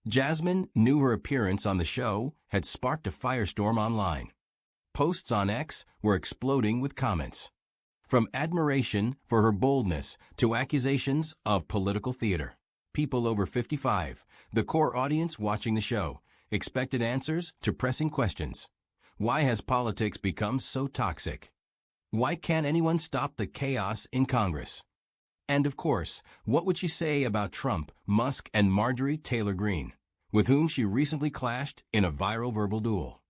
Jasmine knew her appearance on the show had sparked a firestorm online. Posts on X were exploding with comments. From admiration for her boldness to accusations of political theater. People over 55, the core audience watching the show, expected answers to pressing questions. Why has politics become so toxic? Why can't anyone stop the chaos in Congress? And of course, what would she say about Trump, Musk, and Marjorie Taylor Greene, with whom she recently clashed in a viral verbal duel?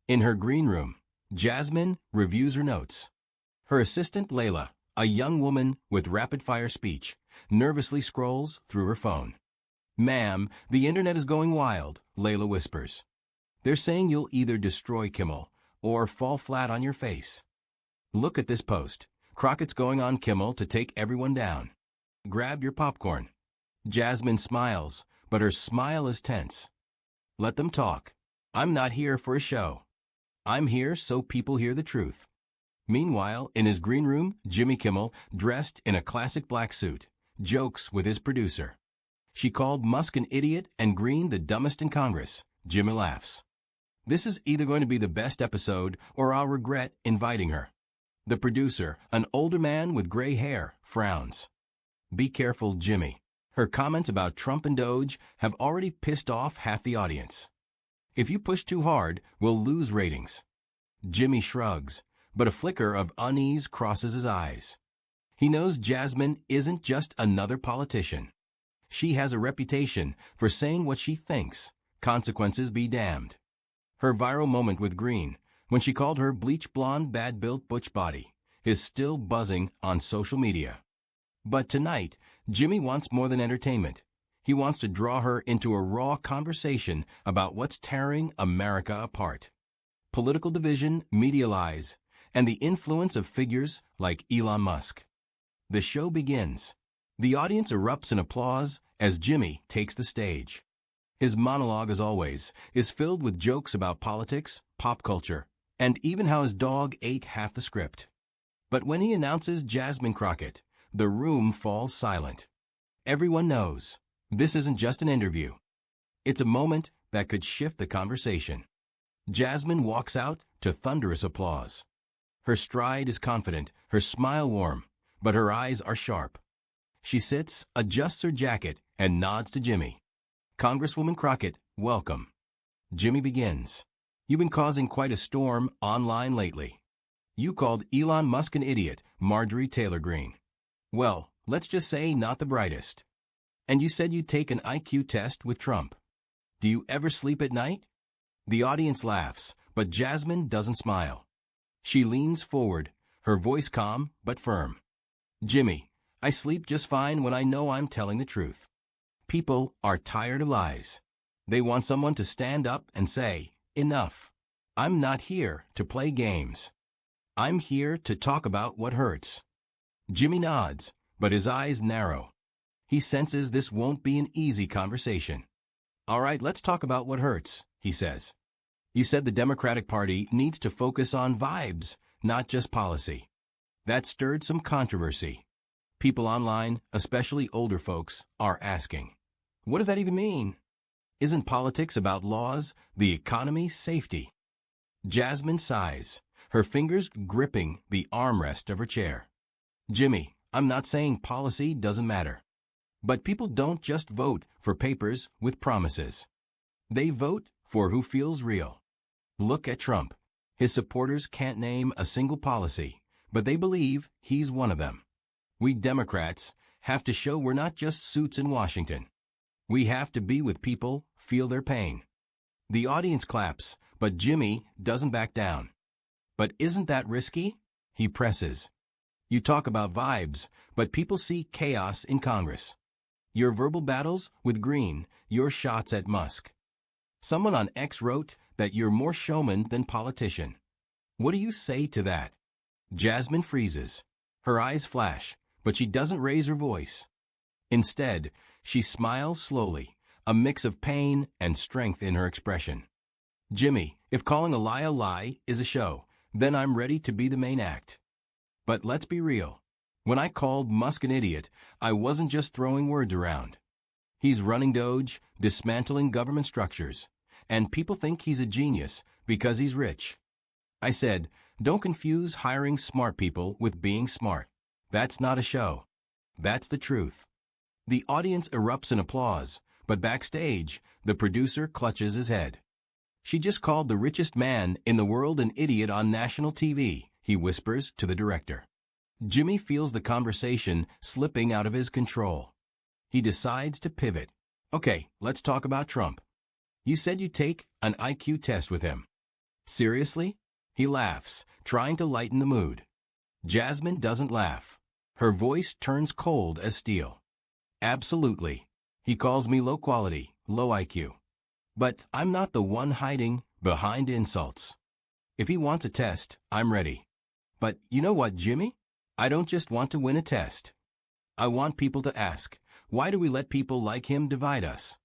In her green room, Jasmine reviews her notes. Her assistant Layla, a young woman with rapid-fire speech, nervously scrolls through her phone. "Ma'am, the internet is going wild," Layla whispers. "They're saying you'll either destroy Kimmel or fall flat on your face. Look at this post. Crockett's going on Kimmel to take everyone down. Grab your popcorn." Jasmine smiles, but her smile is tense. "Let them talk. I'm not here for a show. I'm here so people hear the truth." Meanwhile, in his green room, Jimmy Kimmel, dressed in a classic black suit, jokes with his producer. "She called Musk an idiot and Greene the dumbest in Congress." Jimmy laughs. "This is either going to be the best episode or I'll regret inviting her." The producer, an older man with gray hair, frowns. "Be careful, Jimmy. Her comments about Trump and Doge have already pissed off half the audience. If you push too hard, we'll lose ratings." Jimmy shrugs, but a flicker of unease crosses his eyes. He knows Jasmine isn't just another politician. She has a reputation for saying what she thinks, consequences be damned. Her viral moment with Greene, when she called her bleach blonde bad-built butch body, is still buzzing on social media. But tonight, Jimmy wants more than entertainment. He wants to draw her into a raw conversation about what's tearing America apart. Political division, media lies, and the influence of figures like Elon Musk. The show begins. The audience erupts in applause as Jimmy takes the stage. His monologue, as always, is filled with jokes about politics, pop culture, and even how his dog ate half the script. But when he announces Jasmine Crockett, the room falls silent. Everyone knows this isn't just an interview. It's a moment that could shift the conversation. Jasmine walks out to thunderous applause. Her stride is confident, her smile warm, but her eyes are sharp. She sits, adjusts her jacket, and nods to Jimmy. "Congresswoman Crockett, welcome." Jimmy begins. "You've been causing quite a storm online lately. You called Elon Musk an idiot, Marjorie Taylor Greene. Well, let's just say not the brightest. And you said you'd take an IQ test with Trump. Do you ever sleep at night?" The audience laughs, but Jasmine doesn't smile. She leans forward, her voice calm but firm. "Jimmy, I sleep just fine when I know I'm telling the truth. People are tired of lies. They want someone to stand up and say, 'Enough. I'm not here to play games. I'm here to talk about what hurts.'" Jimmy nods, but his eyes narrow. He senses this won't be an easy conversation. "All right, let's talk about what hurts," he says. "You said the Democratic Party needs to focus on vibes, not just policy." That stirred some controversy. People online, especially older folks, are asking, "What does that even mean? Isn't politics about laws, the economy, safety?" Jasmine sighs, her fingers gripping the armrest of her chair. "Jimmy, I'm not saying policy doesn't matter. But people don't just vote for papers with promises. They vote for who feels real. Look at Trump. His supporters can't name a single policy, but they believe he's one of them. We Democrats have to show we're not just suits in Washington. We have to be with people, feel their pain." The audience claps, but Jimmy doesn't back down. "But isn't that risky?" he presses. "You talk about vibes, but people see chaos in Congress. Your verbal battles with Greene, your shots at Musk. Someone on X wrote that you're more showman than politician. What do you say to that?" Jasmine freezes. Her eyes flash, but she doesn't raise her voice. Instead, she smiles slowly, a mix of pain and strength in her expression. "Jimmy, if calling a lie is a show, then I'm ready to be the main act. But let's be real. When I called Musk an idiot, I wasn't just throwing words around. He's running Doge, dismantling government structures, and people think he's a genius because he's rich. I said, don't confuse hiring smart people with being smart. That's not a show. That's the truth. The audience erupts in applause, but backstage, the producer clutches his head. She just called the richest man in the world an idiot on national TV, he whispers to the director. Jimmy feels the conversation slipping out of his control. He decides to pivot. Okay, let's talk about Trump. You said you'd take an IQ test with him. Seriously? He laughs, trying to lighten the mood. Jasmine doesn't laugh. Her voice turns cold as steel. Absolutely. He calls me low quality, low IQ. But I'm not the one hiding behind insults. If he wants a test, I'm ready. But you know what, Jimmy? I don't just want to win a test. I want people to ask, why do we let people like him divide us?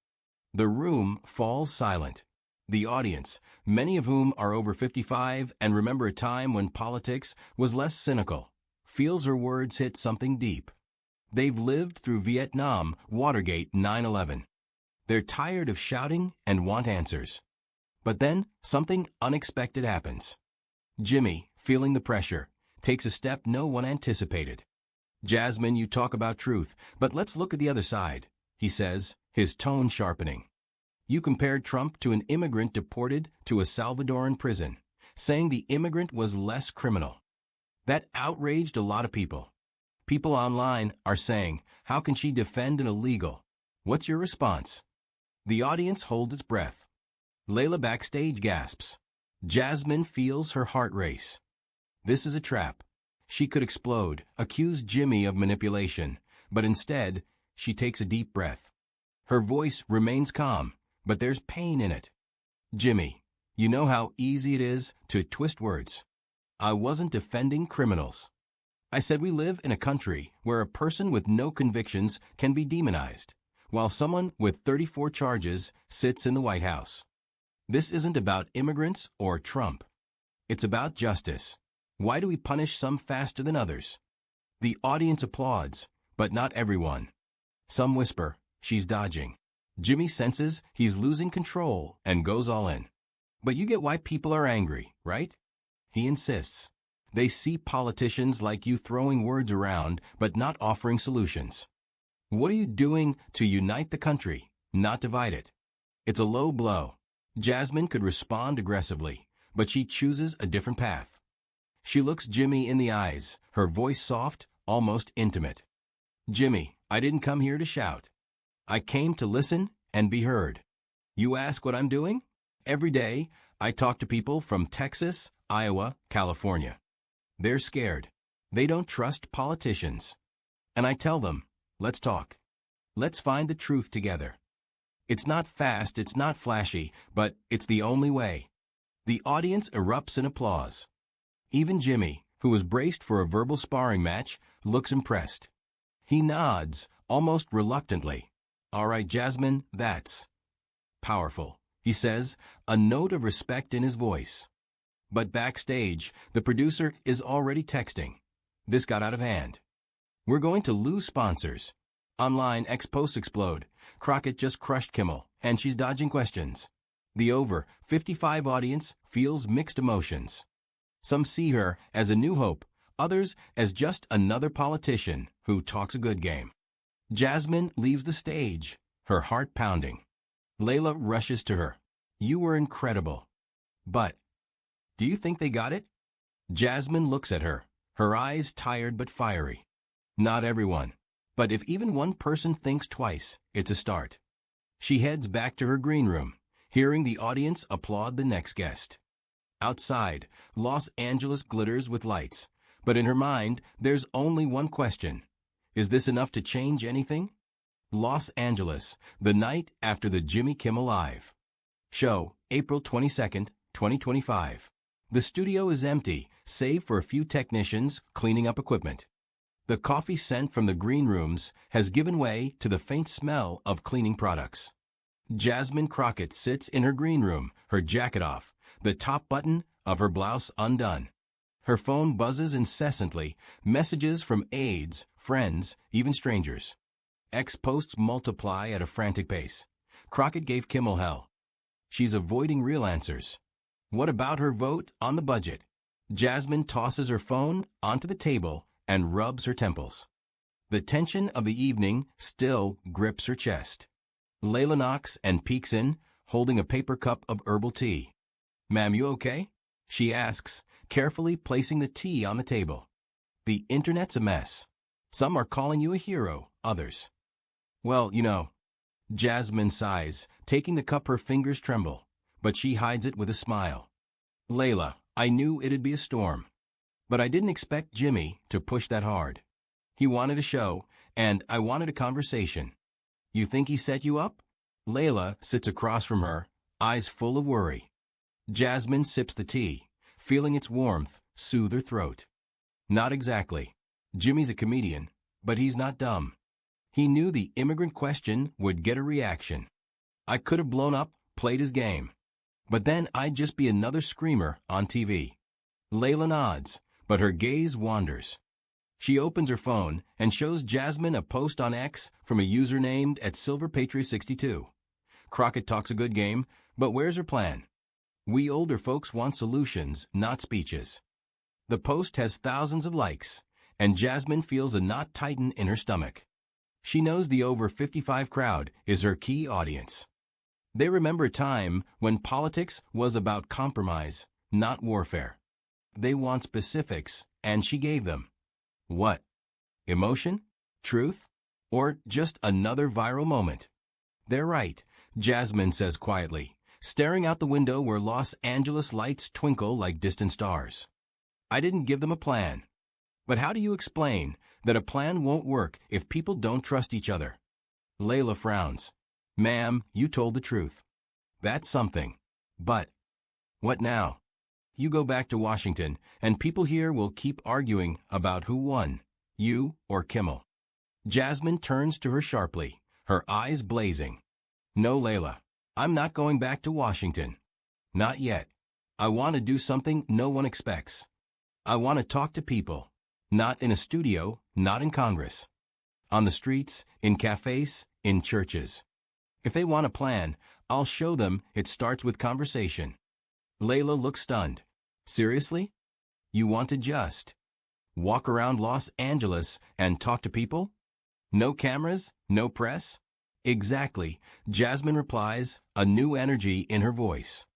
The room falls silent. The audience, many of whom are over 55 and remember a time when politics was less cynical, feels her words hit something deep. They've lived through Vietnam, Watergate, 9/11. They're tired of shouting and want answers. But then, something unexpected happens. Jimmy, feeling the pressure, takes a step no one anticipated. Jasmine, you talk about truth, but let's look at the other side, he says, his tone sharpening. You compared Trump to an immigrant deported to a Salvadoran prison, saying the immigrant was less criminal. That outraged a lot of people. People online are saying, how can she defend an illegal? What's your response? The audience holds its breath. Layla backstage gasps. Jasmine feels her heart race. This is a trap. She could explode, accuse Jimmy of manipulation, but instead, she takes a deep breath. Her voice remains calm, but there's pain in it. Jimmy, you know how easy it is to twist words. I wasn't defending criminals. I said we live in a country where a person with no convictions can be demonized, while someone with 34 charges sits in the White House. This isn't about immigrants or Trump. It's about justice. Why do we punish some faster than others? The audience applauds, but not everyone. Some whisper, she's dodging. Jimmy senses he's losing control and goes all in. But you get why people are angry, right? He insists. They see politicians like you throwing words around but not offering solutions. What are you doing to unite the country, not divide it? It's a low blow. Jasmine could respond aggressively, but she chooses a different path. She looks Jimmy in the eyes, her voice soft, almost intimate. Jimmy, I didn't come here to shout. I came to listen and be heard. You ask what I'm doing? Every day, I talk to people from Texas, Iowa, California. They're scared. They don't trust politicians. And I tell them, let's talk. Let's find the truth together. It's not fast, it's not flashy, but it's the only way. The audience erupts in applause. Even Jimmy, who was braced for a verbal sparring match, looks impressed. He nods, almost reluctantly. All right, Jasmine, that's powerful, he says, a note of respect in his voice. But backstage, the producer is already texting. This got out of hand. We're going to lose sponsors. Online ex-posts explode. Crockett just crushed Kimmel, and she's dodging questions. The over 55 audience feels mixed emotions. Some see her as a new hope, others as just another politician who talks a good game. Jasmine leaves the stage, her heart pounding. Layla rushes to her. You were incredible. But, do you think they got it? Jasmine looks at her, her eyes tired but fiery. Not everyone. But if even one person thinks twice, it's a start. She heads back to her green room, hearing the audience applaud the next guest. Outside, Los Angeles glitters with lights, but in her mind, there's only one question. Is this enough to change anything? Los Angeles, the night after the Jimmy Kimmel Live show, April 22nd, 2025. The studio is empty, save for a few technicians cleaning up equipment. The coffee scent from the green rooms has given way to the faint smell of cleaning products. Jasmine Crockett sits in her green room, her jacket off, the top button of her blouse undone. Her phone buzzes incessantly, messages from aides, friends, even strangers. X posts multiply at a frantic pace. Crockett gave Kimmel hell. She's avoiding real answers. What about her vote on the budget? Jasmine tosses her phone onto the table and rubs her temples. The tension of the evening still grips her chest. Layla knocks and peeks in, holding a paper cup of herbal tea. "Ma'am, you okay?" she asks, carefully placing the tea on the table. "The internet's a mess. Some are calling you a hero, others." "Well, you know." Jasmine sighs, taking the cup. Her fingers tremble, but she hides it with a smile. "Layla, I knew it'd be a storm. But I didn't expect Jimmy to push that hard. He wanted a show, and I wanted a conversation." "You think he set you up?" Layla sits across from her, eyes full of worry. Jasmine sips the tea, feeling its warmth soothe her throat. "Not exactly. Jimmy's a comedian, but he's not dumb. He knew the immigrant question would get a reaction. I could have blown up, played his game. But then I'd just be another screamer on TV." Layla nods, but her gaze wanders. She opens her phone and shows Jasmine a post on X from a user named @SilverPatria62. Crockett talks a good game, but where's her plan? We older folks want solutions, not speeches. The post has thousands of likes, and Jasmine feels a knot tighten in her stomach. She knows the over 55 crowd is her key audience. They remember a time when politics was about compromise, not warfare. They want specifics, and she gave them. What? Emotion? Truth? Or just another viral moment? "They're right," Jasmine says quietly, staring out the window where Los Angeles lights twinkle like distant stars. "I didn't give them a plan." "But how do you explain that a plan won't work if people don't trust each other?" Layla frowns. "Ma'am, you told the truth. That's something. But what now? You go back to Washington, and people here will keep arguing about who won, you or Kimmel." Jasmine turns to her sharply, her eyes blazing. "No, Layla, I'm not going back to Washington. Not yet. I want to do something no one expects. I want to talk to people. Not in a studio, not in Congress. On the streets, in cafes, in churches. If they want a plan, I'll show them it starts with conversation." Layla looks stunned. "Seriously? You want to just walk around Los Angeles and talk to people? No cameras? No press?" "Exactly," Jasmine replies, a new energy in her voice.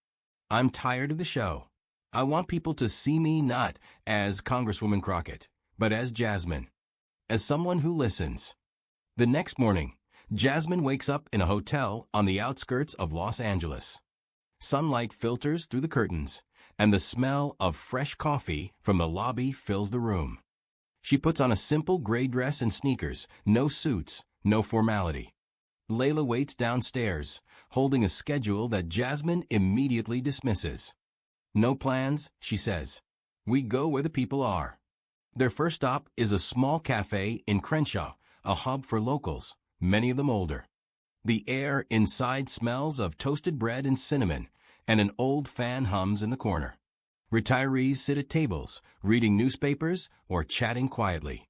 "I'm tired of the show. I want people to see me not as Congresswoman Crockett, but as Jasmine. As someone who listens." The next morning, Jasmine wakes up in a hotel on the outskirts of Los Angeles. Sunlight filters through the curtains, and the smell of fresh coffee from the lobby fills the room. She puts on a simple gray dress and sneakers, no suits, no formality. Layla waits downstairs, holding a schedule that Jasmine immediately dismisses. "No plans," she says. "We go where the people are." Their first stop is a small cafe in Crenshaw, a hub for locals, many of them older. The air inside smells of toasted bread and cinnamon, and an old fan hums in the corner. Retirees sit at tables, reading newspapers or chatting quietly.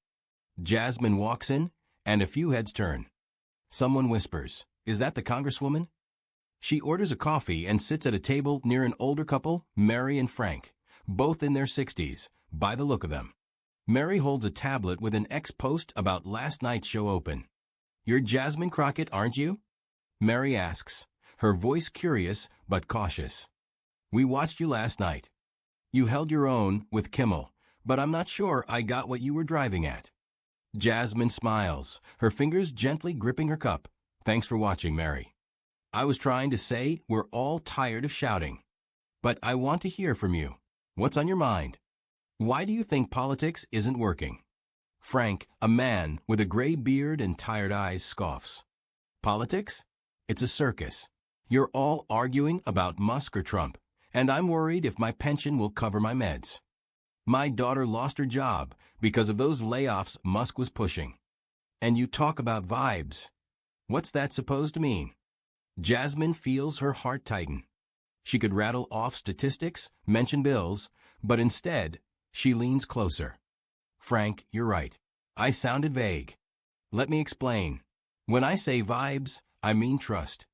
Jasmine walks in, and a few heads turn. Someone whispers, "Is that the Congresswoman?" She orders a coffee and sits at a table near an older couple, Mary and Frank, both in their 60s, by the look of them. Mary holds a tablet with an X-post about last night's show open. "You're Jasmine Crockett, aren't you?" Mary asks, her voice curious but cautious. "We watched you last night. You held your own with Kimmel, but I'm not sure I got what you were driving at." Jasmine smiles, her fingers gently gripping her cup. "Thanks for watching, Mary. I was trying to say we're all tired of shouting. But I want to hear from you. What's on your mind? Why do you think politics isn't working?" Frank, a man with a gray beard and tired eyes, scoffs. "Politics? It's a circus. You're all arguing about Musk or Trump, and I'm worried if my pension will cover my meds. My daughter lost her job because of those layoffs Musk was pushing. And you talk about vibes. What's that supposed to mean?" Jasmine feels her heart tighten. She could rattle off statistics, mention bills, but instead, she leans closer. "Frank, you're right. I sounded vague. Let me explain. When I say vibes, I mean trust.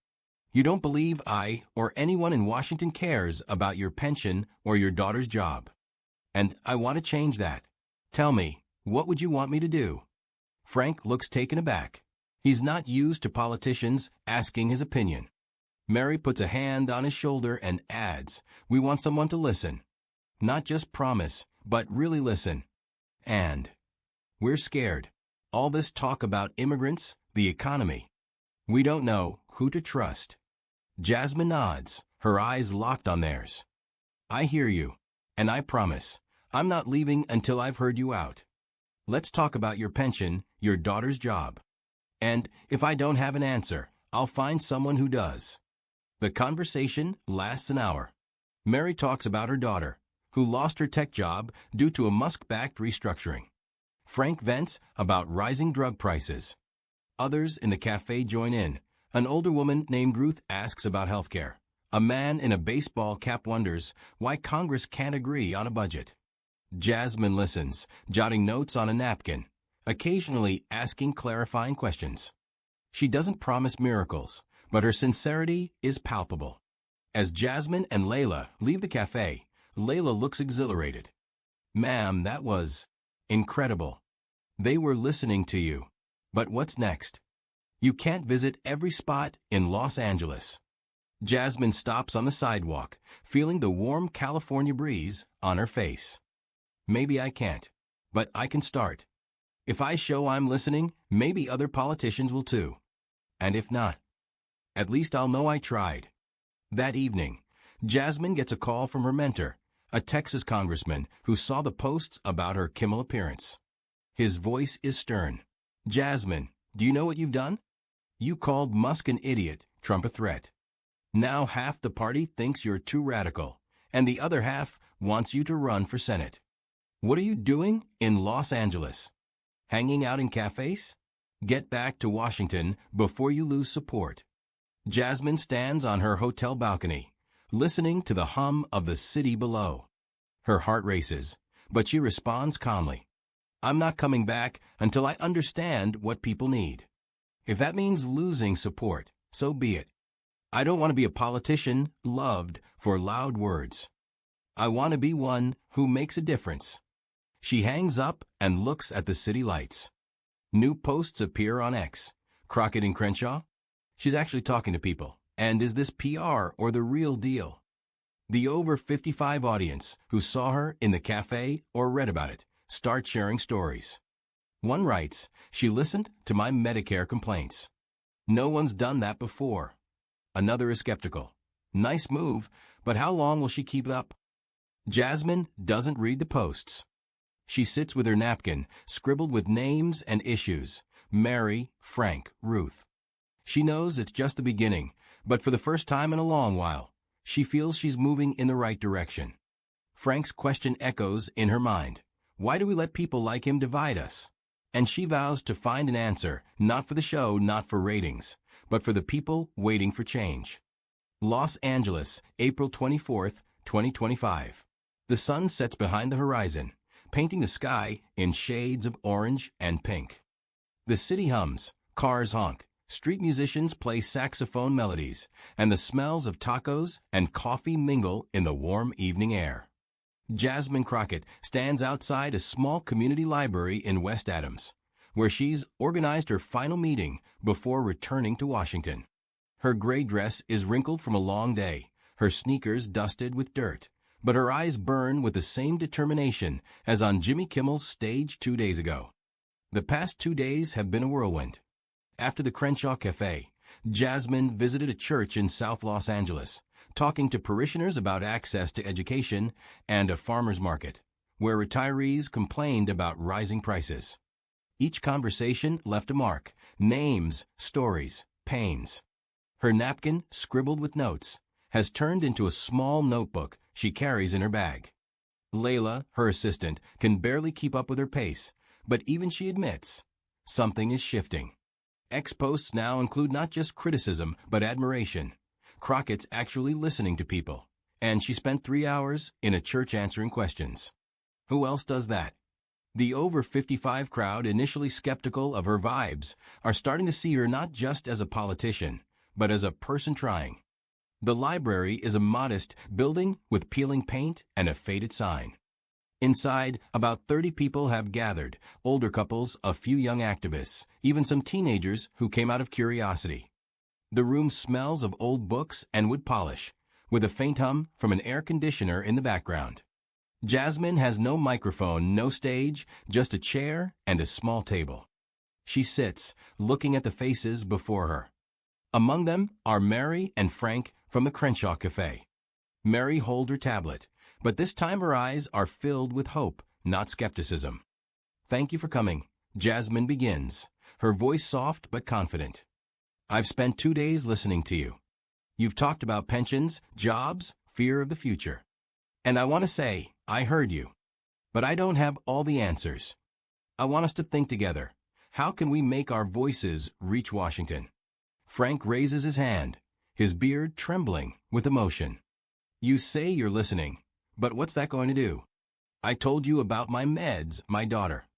You don't believe I or anyone in Washington cares about your pension or your daughter's job. And I want to change that. Tell me, what would you want me to do? Frank looks taken aback. He's not used to politicians asking his opinion. Mary puts a hand on his shoulder and adds, "We want someone to listen. Not just promise, but really listen. And we're scared. All this talk about immigrants, the economy. We don't know who to trust." Jasmine nods, her eyes locked on theirs. "I hear you. And I promise, I'm not leaving until I've heard you out. Let's talk about your pension, your daughter's job. And if I don't have an answer, I'll find someone who does." The conversation lasts an hour. Mary talks about her daughter, who lost her tech job due to a Musk-backed restructuring. Frank vents about rising drug prices. Others in the cafe join in. An older woman named Ruth asks about healthcare. A man in a baseball cap wonders why Congress can't agree on a budget. Jasmine listens, jotting notes on a napkin, occasionally asking clarifying questions. She doesn't promise miracles, but her sincerity is palpable. As Jasmine and Layla leave the cafe, Layla looks exhilarated. "Ma'am, that was incredible. They were listening to you. But what's next? You can't visit every spot in Los Angeles." Jasmine stops on the sidewalk, feeling the warm California breeze on her face. "Maybe I can't, but I can start. If I show I'm listening, maybe other politicians will too. And if not, at least I'll know I tried." That evening, Jasmine gets a call from her mentor, a Texas congressman who saw the posts about her Kimmel appearance. His voice is stern. "Jasmine, do you know what you've done? You called Musk an idiot, Trump a threat. Now half the party thinks you're too radical, and the other half wants you to run for Senate. What are you doing in Los Angeles? Hanging out in cafes? Get back to Washington before you lose support." Jasmine stands on her hotel balcony, listening to the hum of the city below. Her heart races, but she responds calmly. "I'm not coming back until I understand what people need. If that means losing support, so be it. I don't want to be a politician loved for loud words. I want to be one who makes a difference." She hangs up and looks at the city lights. New posts appear on X. Crockett and Crenshaw? She's actually talking to people. And is this PR or the real deal? The over 55 audience who saw her in the cafe or read about it start sharing stories. One writes, "She listened to my Medicare complaints. No one's done that before." Another is skeptical. "Nice move, but how long will she keep it up?" Jasmine doesn't read the posts. She sits with her napkin, scribbled with names and issues. Mary, Frank, Ruth. She knows it's just the beginning, but for the first time in a long while, she feels she's moving in the right direction. Frank's question echoes in her mind. Why do we let people like him divide us? And she vows to find an answer, not for the show, not for ratings, but for the people waiting for change. Los Angeles, April 24th, 2025. The sun sets behind the horizon, painting the sky in shades of orange and pink. The city hums, cars honk, street musicians play saxophone melodies, and the smells of tacos and coffee mingle in the warm evening air. Jasmine Crockett stands outside a small community library in West Adams, where she's organized her final meeting before returning to Washington. Her gray dress is wrinkled from a long day, her sneakers dusted with dirt, but her eyes burn with the same determination as on Jimmy Kimmel's stage 2 days ago. The past 2 days have been a whirlwind. After the Crenshaw Cafe, Jasmine visited a church in South Los Angeles, talking to parishioners about access to education, and a farmer's market, where retirees complained about rising prices. Each conversation left a mark: names, stories, pains. Her napkin, scribbled with notes, has turned into a small notebook she carries in her bag. Layla, her assistant, can barely keep up with her pace, but even she admits something is shifting. X posts now include not just criticism, but admiration. Crockett's actually listening to people, and she spent 3 hours in a church answering questions. Who else does that? The over 55 crowd, initially skeptical of her vibes, are starting to see her not just as a politician, but as a person trying. The library is a modest building with peeling paint and a faded sign. Inside, about 30 people have gathered, older couples, a few young activists, even some teenagers who came out of curiosity. The room smells of old books and wood polish, with a faint hum from an air conditioner in the background. Jasmine has no microphone, no stage, just a chair and a small table. She sits, looking at the faces before her. Among them are Mary and Frank from the Crenshaw Cafe. Mary holds her tablet, but this time her eyes are filled with hope, not skepticism. "Thank you for coming," Jasmine begins, her voice soft but confident. "I've spent 2 days listening to you. You've talked about pensions, jobs, fear of the future. And I want to say, I heard you. But I don't have all the answers. I want us to think together. How can we make our voices reach Washington?" Frank raises his hand, his beard trembling with emotion. "You say you're listening, but what's that going to do? I told you about my meds, my daughter.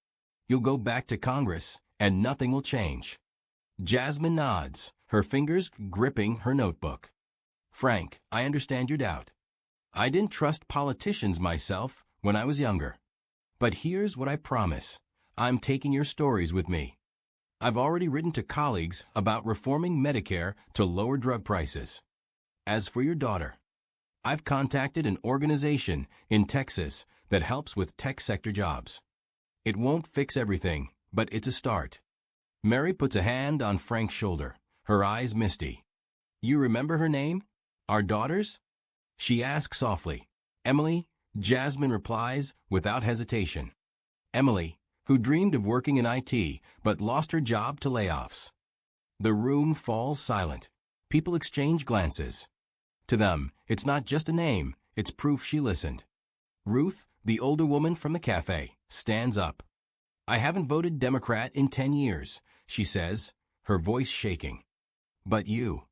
You'll go back to Congress, and nothing will change." Jasmine nods, her fingers gripping her notebook. "Frank, I understand your doubt. I didn't trust politicians myself when I was younger. But here's what I promise. I'm taking your stories with me. I've already written to colleagues about reforming Medicare to lower drug prices. As for your daughter, I've contacted an organization in Texas that helps with tech sector jobs. It won't fix everything, but it's a start." Mary puts a hand on Frank's shoulder, her eyes misty. "You remember her name? Our daughter's?" She asks softly. "Emily," Jasmine replies without hesitation. Emily, who dreamed of working in IT but lost her job to layoffs. The room falls silent. People exchange glances. To them, it's not just a name, it's proof she listened. Ruth, the older woman from the cafe, stands up. "I haven't voted Democrat in 10 years, she says, her voice shaking. "But you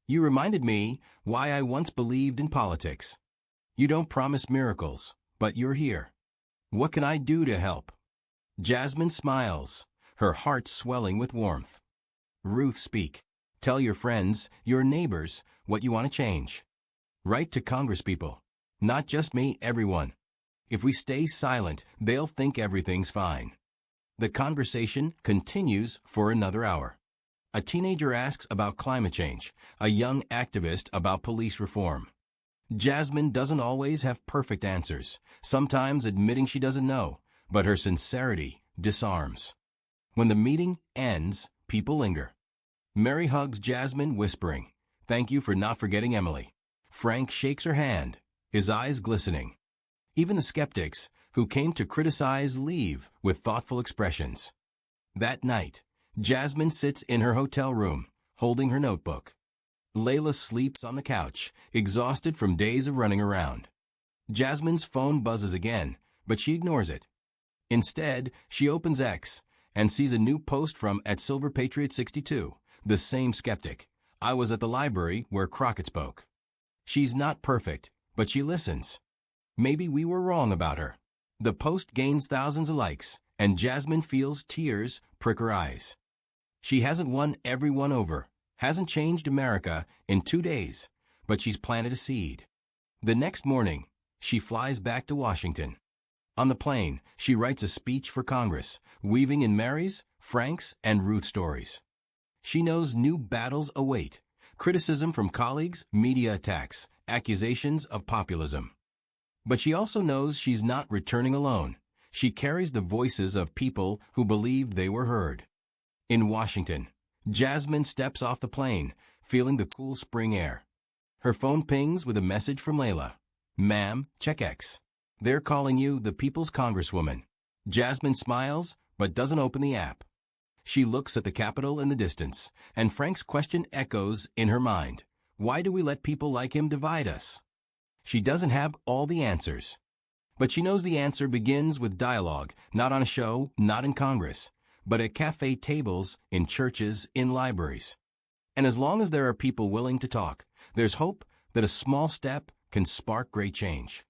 reminded me why I once believed in politics. You don't promise miracles, but you're here. What can I do to help?" Jasmine smiles, her heart swelling with warmth. "Ruth, speak. Tell your friends, your neighbors, what you want to change. Write to congresspeople. Not just me, everyone. If we stay silent, they'll think everything's fine." The conversation continues for another hour. A teenager asks about climate change, a young activist about police reform. Jasmine doesn't always have perfect answers, sometimes admitting she doesn't know, but her sincerity disarms. When the meeting ends, people linger. Mary hugs Jasmine, whispering, "Thank you for not forgetting Emily." Frank shakes her hand, his eyes glistening. Even the skeptics, who came to criticize, leave with thoughtful expressions. That night, Jasmine sits in her hotel room, holding her notebook. Layla sleeps on the couch, exhausted from days of running around. Jasmine's phone buzzes again, but she ignores it. Instead, she opens X and sees a new post from @SilverPatriot62, the same skeptic. "I was at the library where Crockett spoke." She's not perfect, but she listens. Maybe we were wrong about her. The post gains thousands of likes, and Jasmine feels tears prick her eyes. She hasn't won everyone over, hasn't changed America in 2 days, but she's planted a seed. The next morning, she flies back to Washington. On the plane, she writes a speech for Congress, weaving in Mary's, Frank's, and Ruth's stories. She knows new battles await: criticism from colleagues, media attacks, accusations of populism. But she also knows she's not returning alone. She carries the voices of people who believed they were heard. In Washington, Jasmine steps off the plane, feeling the cool spring air. Her phone pings with a message from Layla. "Ma'am, check X. They're calling you the People's Congresswoman." Jasmine smiles, but doesn't open the app. She looks at the Capitol in the distance, and Frank's question echoes in her mind. Why do we let people like him divide us? She doesn't have all the answers. But she knows the answer begins with dialogue, not on a show, not in Congress, but at cafe tables, in churches, in libraries. And as long as there are people willing to talk, there's hope that a small step can spark great change.